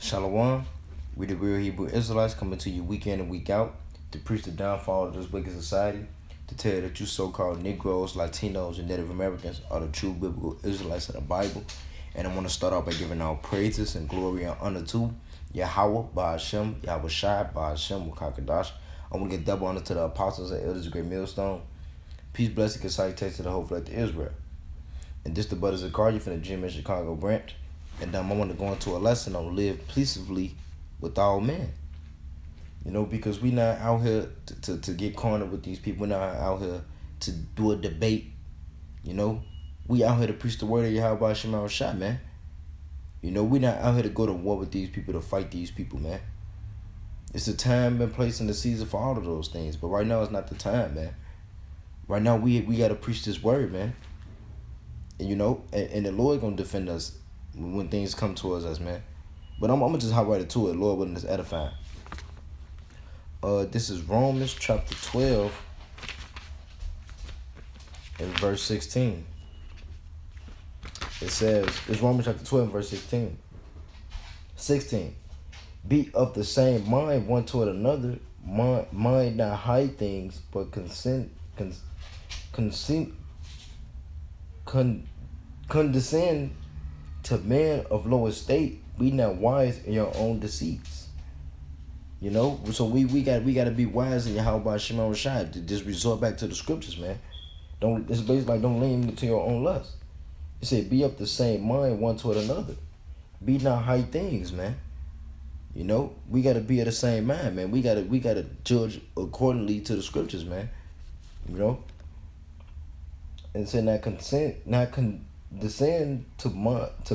Shalom, we the real Hebrew Israelites coming to you week in and week out to preach the downfall of this wicked society, to tell you that you so-called Negroes, Latinos, and Native Americans are the true biblical Israelites of the Bible. And I want to start off by giving all praises and glory and honor to Yahweh, Ba'ashem, Yahweh Shai, Ba'ashem, Wakakadash. I want to give double honor to the apostles and elders of Great Millstone. Peace, blessing, and salutation to the whole flock of Israel. And this the Brothers of Cardi from the Gym in Chicago branch. And I want to go into a lesson on live peaceably with all men. You know, because we not out here to get cornered with these people. We're not out here to do a debate. You know, we out here to preach the word of Yahweh Shema Shai, man. You know, we not out here to go to war with these people, to fight these people, man. It's a time and place and the season for all of those things. But right now, it's not the time, man. Right now, we got to preach this word, man. And, you know, and the Lord going to defend us when things come towards us, man. But I'm going to just hop right into it. Lord willing, is edifying. This is Romans chapter 12 and verse 16. It says, it's Romans chapter 12 and verse 16. 16. Be of the same mind one toward another. Mind not high things, but condescend to man of low estate. Be not wise in your own deceits. You know, so we got to be wise in Yahweh Shema Shai. Just resort back to the scriptures, man. It's basically like don't lean into your own lust. It said, be of the same mind one toward another. Be not high things, man. You know, we got to be of the same mind, man. We got to judge accordingly to the scriptures, man. You know, and say not condescend to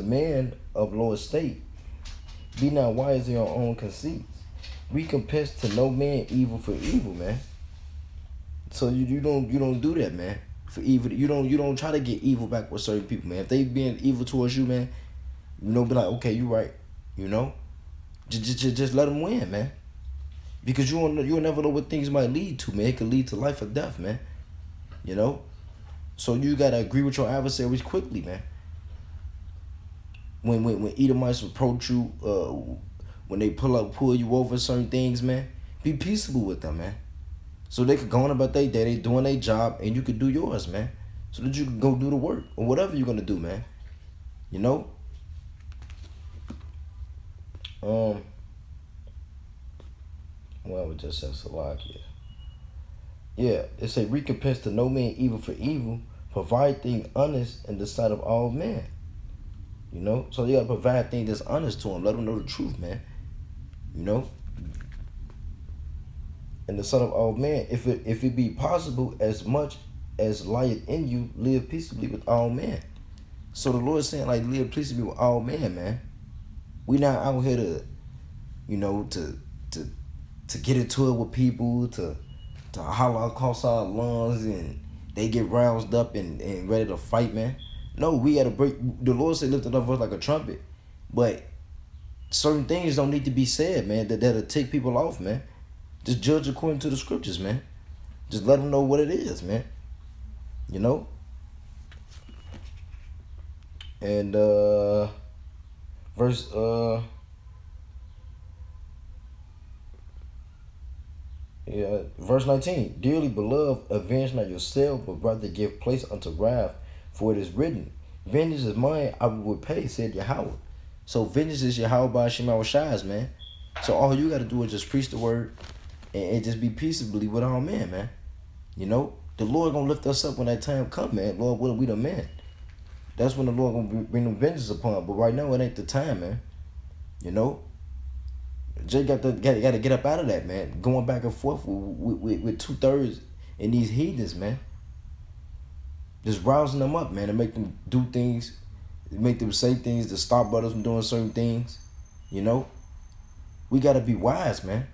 man of low estate. Be not wise in your own conceits. Recompense to no man evil for evil, man. So you don't do that, man. For evil, you don't try to get evil back with certain people, man. If they being evil towards you, man, you know, be like, okay, you right, you know, just let them win, man. Because you'll never know what things might lead to, man. It could lead to life or death, man. You know, so you gotta agree with your adversaries quickly, man. When Edomites approach you, when they pull you over certain things, man, be peaceable with them, man. So they could go on about their day, they doing their job, and you could do yours, man. So that you can go do the work or whatever you're gonna do, man. You know. Well, we just said Salak here. Yeah, it say recompense to no man evil for evil, provide things honest in the sight of all men. You know, so you gotta provide things that's honest to them. Let them know the truth, man. You know, in the sight of all men, if it be possible, as much as lieth in you, live peaceably with all men. So the Lord is saying, like, live peaceably with all men, man. We not out here to, you know, to get into it with people, to holler across our lungs and they get roused up and ready to fight, man. No, we gotta break. The Lord said, lift it up like a trumpet, but certain things don't need to be said, man. That'll take people off, man. Just judge according to the scriptures, man. Just let them know what it is, man. You know. And verse 19. Dearly beloved, avenge not yourself, but rather give place unto wrath. For it is written, vengeance is mine, I will repay, said Yahweh. So vengeance is Yahweh by Shema Shai's, man. So all you got to do is just preach the word and just be peaceably with all men, man. You know, the Lord going to lift us up when that time come, man. Lord willing, we the men. That's when the Lord going to bring them vengeance upon. But right now, it ain't the time, man. You know, Jay got to get up out of that, man. Going back and forth with 2/3 in these heathens, man. Just rousing them up, man, and make them do things, make them say things to stop brothers from doing certain things. You know, we got to be wise, man.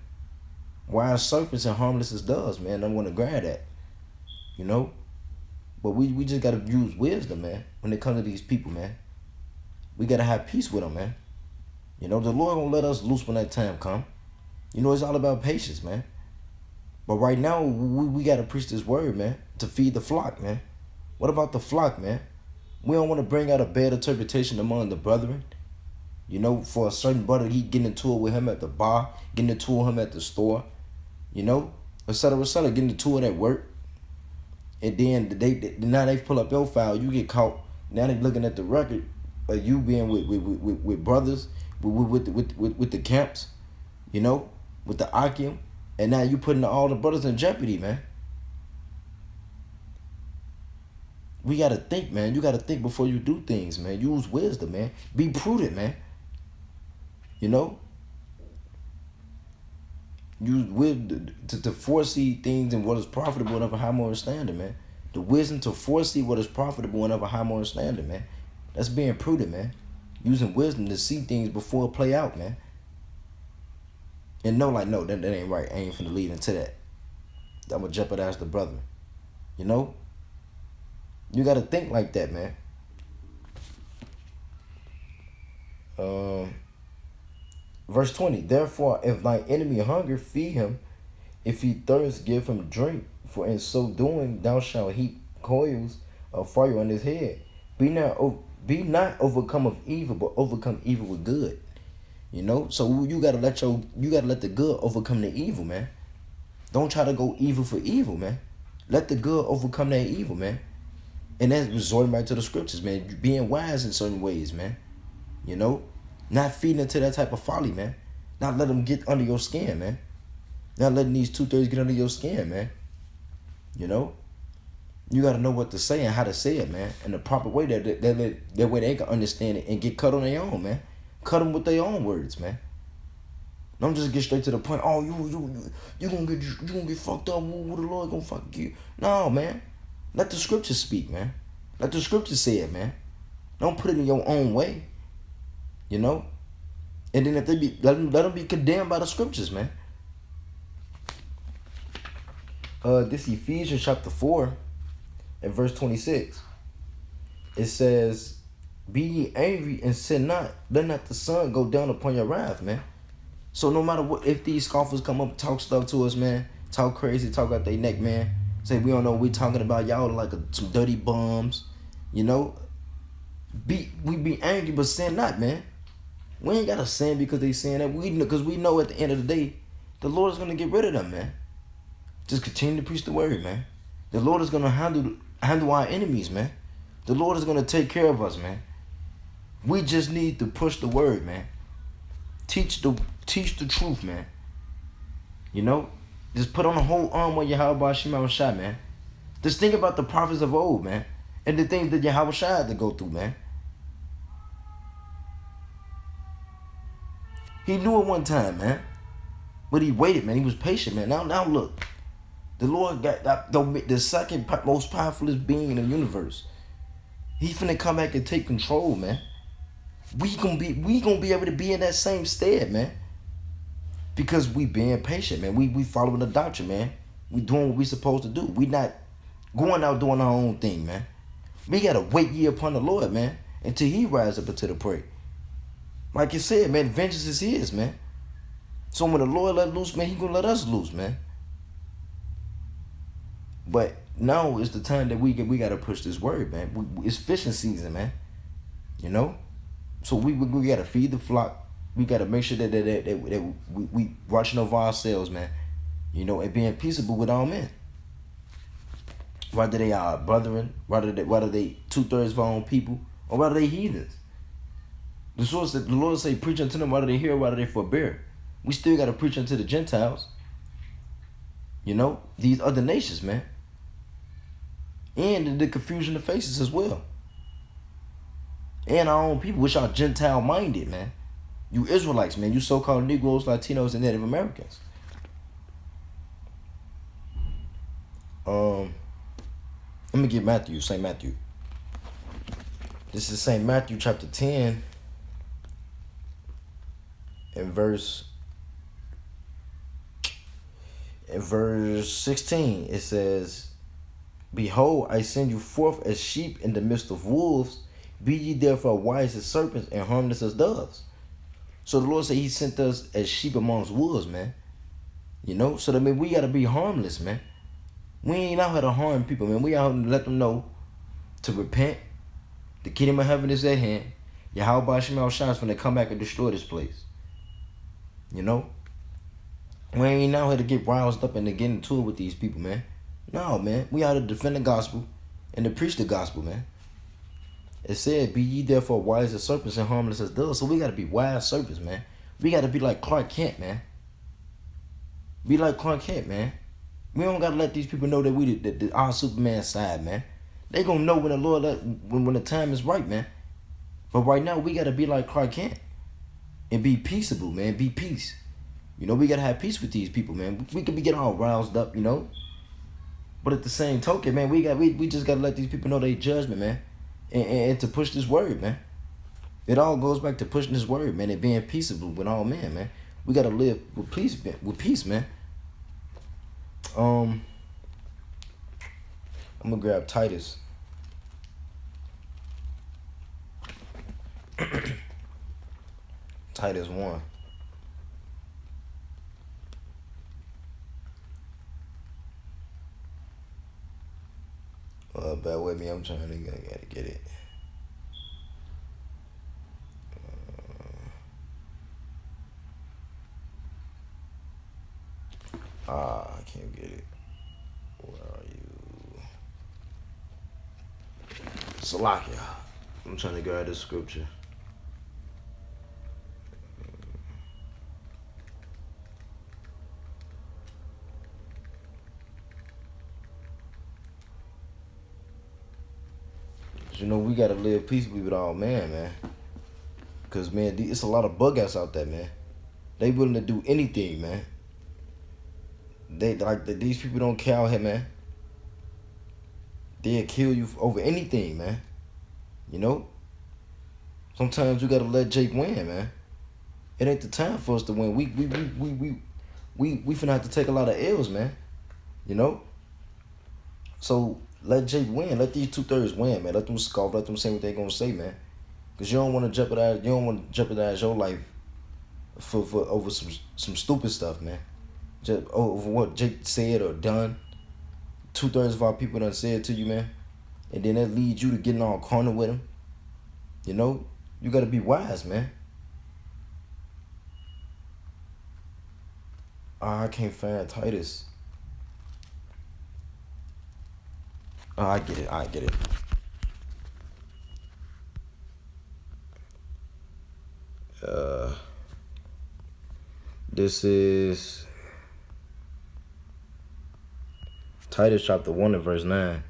Wise serpents and harmless as doves, man. I'm going to grab that, you know. But we just got to use wisdom, man, when it comes to these people, man. We got to have peace with them, man. You know, the Lord going to let us loose when that time come. You know, it's all about patience, man. But right now, we got to preach this word, man, to feed the flock, man. What about the flock, man? We don't want to bring out a bad interpretation among the brethren. You know, for a certain brother, he getting into it with him at the bar, getting into it with him at the store, you know, et cetera, getting into it at work. And then now they pull up your file, you get caught. Now they looking at the record of you being with brothers, with the camps, you know, with the Akim, and now you putting all the brothers in jeopardy, man. We gotta think, man. You gotta think before you do things, man. Use wisdom, man. Be prudent, man. You know, use wisdom to foresee things and what is profitable and of a high moral standard, man. The wisdom to foresee what is profitable and of a high moral standard, man. That's being prudent, man. Using wisdom to see things before it play out, man. And no, like, no, that ain't right. I ain't finna lead into that. I'm gonna jeopardize the brother. You know? You gotta think like that, man. Verse 20. Therefore, if thy enemy hunger, feed him. If he thirst, give him drink. For in so doing, thou shalt heap coals of fire on his head. Be not overcome of evil, but overcome evil with good. You know, so you gotta let the good overcome the evil, man. Don't try to go evil for evil, man. Let the good overcome that evil, man. And that's resorting back to the scriptures, man. Being wise in certain ways, man. You know, not feeding into that type of folly, man. Not letting them get under your skin, man. Not letting these 2/3 get under your skin, man. You know, you gotta know what to say and how to say it, man, in the proper way that way they can understand it and get cut on their own, man. Cut them with their own words, man. Don't just get straight to the point. Oh, you gonna get fucked up. What the Lord gonna fuck you? No, man. Let the scriptures speak, man. Let the scriptures say it, man. Don't put it in your own way. You know? And then if they be let them be condemned by the scriptures, man. This Ephesians chapter 4 and verse 26. It says, be ye angry and sin not. Let not the sun go down upon your wrath, man. So no matter what, if these scoffers come up and talk stuff to us, man, talk crazy, talk out their neck, man, say we don't know what we talking about, y'all like some dirty bums, you know, we be angry but sin not, man. We ain't gotta sin because they sin that. Because we know at the end of the day, the Lord is gonna get rid of them, man. Just continue to preach the word, man. The Lord is gonna handle our enemies, man. The Lord is gonna take care of us, man. We just need to push the word, man. Teach the truth, man. You know? Just put on the whole armor of Yahweh Shema Shai, man. Just think about the prophets of old, man. And the things that Yahweh Shai had to go through, man. He knew it one time, man. But he waited, man. He was patient, man. Now look. The Lord got the second most powerfulest being in the universe. He finna come back and take control, man. We gonna be able to be in that same stead, man. Because we being patient, man. We following the doctrine, man. We doing what we supposed to do. We not going out doing our own thing, man. We gotta wait ye upon the Lord, man, until he rise up into the prey. Like you said, man, vengeance is his, man. So when the Lord let loose, man, he gonna let us loose, man. But now is the time that we gotta push this word, man. It's fishing season, man. You know? So we gotta feed the flock. We gotta make sure that we watching over ourselves, man. You know, and being peaceable with all men. Whether they are brethren, whether they 2/3 of our own people, or whether they heathens. The Lord say, preach unto them, whether they hear, whether they forbear. We still gotta preach unto the Gentiles. You know, these other nations, man. And the confusion of faces as well. And our own people, which are Gentile minded, man. You Israelites, man. You so-called Negroes, Latinos, and Native Americans. Let me get Matthew, St. Matthew. This is St. Matthew chapter 10 and verse 16. It says, behold, I send you forth as sheep in the midst of wolves. Be ye therefore wise as serpents and harmless as doves. So the Lord said he sent us as sheep amongst wolves, man. You know, so that means we gotta be harmless, man. We ain't out here to harm people, man. We out here to let them know to repent. The kingdom of heaven is at hand. Yahweh Shemel Shai is finna come back and destroy this place. You know? We ain't out here to get roused up and to get into it with these people, man. No, man. We out to defend the gospel and to preach the gospel, man. It said, be ye therefore wise as serpents and harmless as doves. So we gotta be wise serpents, man. We gotta be like Clark Kent, man. Be like Clark Kent, man. We don't gotta let these people know that we our Superman side, man. They gonna know when the Lord when the time is right, man. But right now we gotta be like Clark Kent and be peaceable, man. Be peace. You know, we gotta have peace with these people, man. We could be getting all roused up, you know. But at the same token, man, we just gotta let these people know their judgment, man. And to push this word, man. It all goes back to pushing this word, man, and being peaceable with all men, man. We gotta live with peace, man. I'm gonna grab Titus. Titus 1. Bear with me, I'm trying to get it. I can't get it. Where are you? Salakia. I'm trying to grab this scripture. You know, we gotta live peaceably with all man. Cause man, it's a lot of bug outs out there, man. They willing to do anything, man. They like these people don't care out here, man. They'll kill you over anything, man. You know. Sometimes you gotta let Jake win, man. It ain't the time for us to win. We finna have to take a lot of L's, man. You know. So let Jake win. Let these 2/3 win, man. Let them scoff. Let them say what they gonna say, man. Cause you don't want to jeopardize. You don't want to jeopardize your life for over some stupid stuff, man. Just over what Jake said or done. 2/3 of our people done said to you, man. And then that leads you to getting all corner with him. You know, you gotta be wise, man. I can't find Titus. Oh, I get it. This is Titus chapter 1 and verse 9.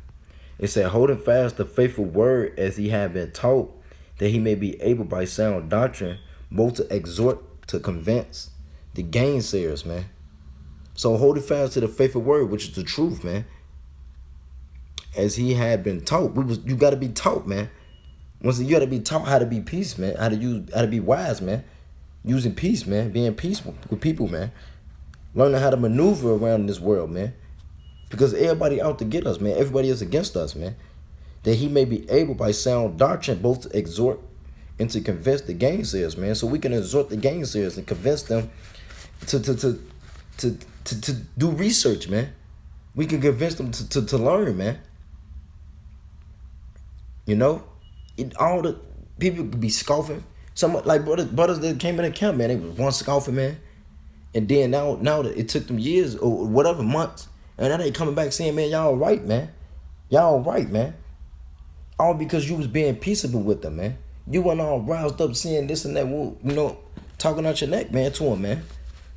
It said, holding fast the faithful word as he had been taught, that he may be able by sound doctrine both to exhort, to convince the gainsayers, man. So holding fast to the faithful word, which is the truth, man. As he had been taught. You gotta be taught, man. You gotta be taught how to be peace, man. How to be wise, man. Using peace, man. Being peaceful with people, man. Learning how to maneuver around this world, man. Because everybody out to get us, man. Everybody is against us, man. That he may be able by sound doctrine both to exhort and to convince the gainsayers, man. So we can exhort the gainsayers and convince them to do research, man. We can convince them to learn, man. You know? All the people could be scoffing. Some like brothers that came in the camp, man, they was one scoffing, man. And then now that it took them years or whatever months, and now they coming back saying, man, y'all right, man. Y'all right, man. All because you was being peaceable with them, man. You weren't all roused up saying this and that, you know, talking out your neck, man, to them, man.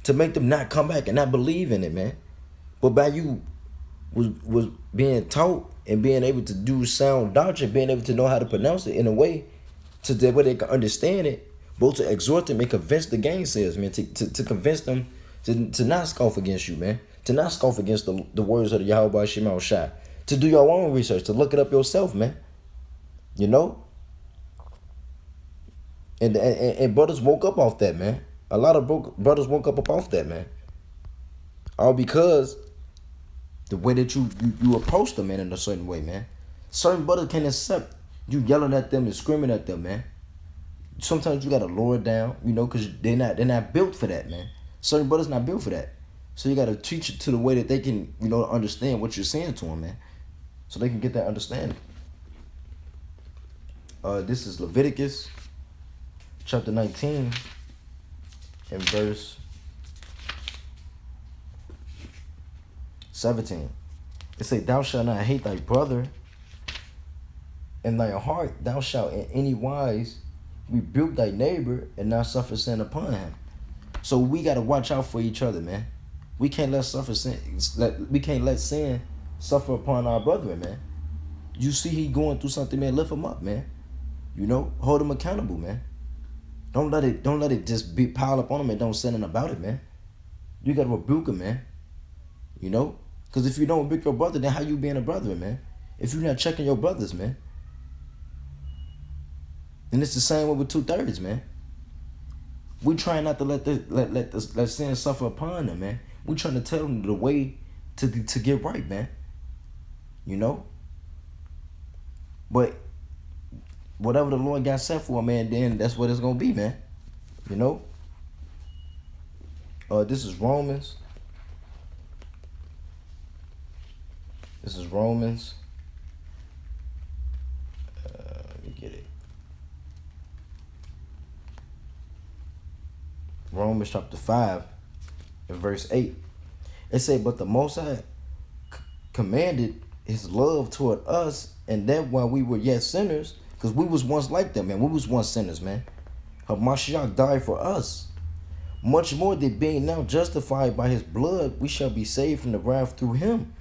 To make them not come back and not believe in it, man. But by you was being taught and being able to do sound doctrine, being able to know how to pronounce it in a way to that way they can understand it, both to exhort them and convince the gainsayers, man, to convince them to not scoff against you, man, to not scoff against the words of the Yahweh Shema Shai, to do your own research, to look it up yourself, man. You know? And brothers woke up off that, man. A lot of brothers woke up off that, man. All because the way that you approach them, man, in a certain way, man. Certain brothers can't accept you yelling at them and screaming at them, man. Sometimes you gotta lower it down, you know, because they're not built for that, man. Certain brothers not built for that. So you gotta teach it to the way that they can, you know, understand what you're saying to them, man. So they can get that understanding. This is Leviticus chapter 19 and verse 17. It say, thou shalt not hate thy brother, in thy heart thou shalt in any wise rebuke thy neighbor, and not suffer sin upon him. So we gotta watch out for each other, man. We can't let sin suffer upon our brethren, man. You see he going through something, man, lift him up, man. You know, hold him accountable, man. Don't let it just be piled up on him and don't say nothing about it, man. You gotta rebuke him, man. You know? Because if you don't rebuke your brother, then how you being a brother, man? If you're not checking your brothers, man. And it's the same way with 2/3, man. We trying not to let sin suffer upon them, man. We trying to tell them the way to get right, man. You know? But whatever the Lord got set for, man, then that's what it's gonna be, man. You know? This is Romans. This is Romans. Let me get it. Romans chapter 5 and verse 8. It say, but the Most High commanded his love toward us, and that while we were yet sinners, because we was once like them, man. We was once sinners, man. Hamashiach died for us. Much more that being now justified by his blood, we shall be saved from the wrath through him.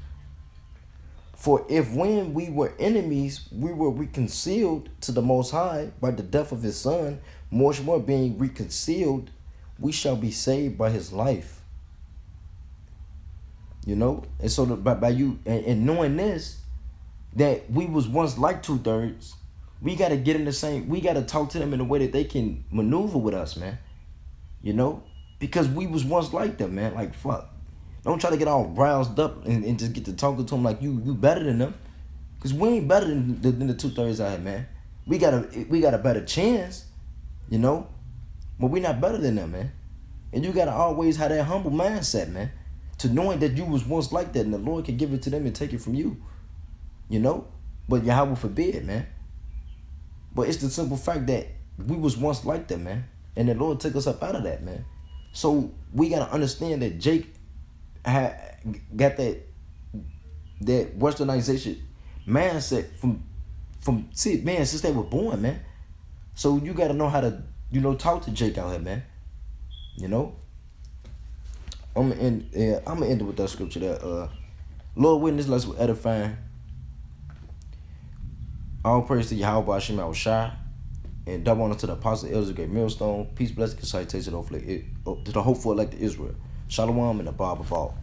For if when we were enemies, we were reconciled to the Most High by the death of his Son, much more being reconciled, we shall be saved by his life. You know? And so by you and knowing this, that we was once like 2/3, we got to get in the same, we got to talk to them in a way that they can maneuver with us, man. You know? Because we was once like them, man. Like, fuck. Don't try to get all roused up and just get to talking to them like you better than them. Because we ain't better than the 2/3 out here, man. We got a better chance, you know? But we not better than them, man. And you got to always have that humble mindset, man. To knowing that you was once like that and the Lord can give it to them and take it from you. You know? But Yahweh forbid, man. But it's the simple fact that we was once like that, man. And the Lord took us up out of that, man. So we got to understand that Jake got that westernization mindset from since they were born, man. So you got to know how to, talk to Jake out here, man. You know? I'm gonna end it with that scripture that Lord witness, let's edifying. All praise to Yahweh Hashem Shai, and double honor to the apostle elders of great millstone. Peace, blessing, citation to the hopeful elect of Israel. Shalom and the Bob of all.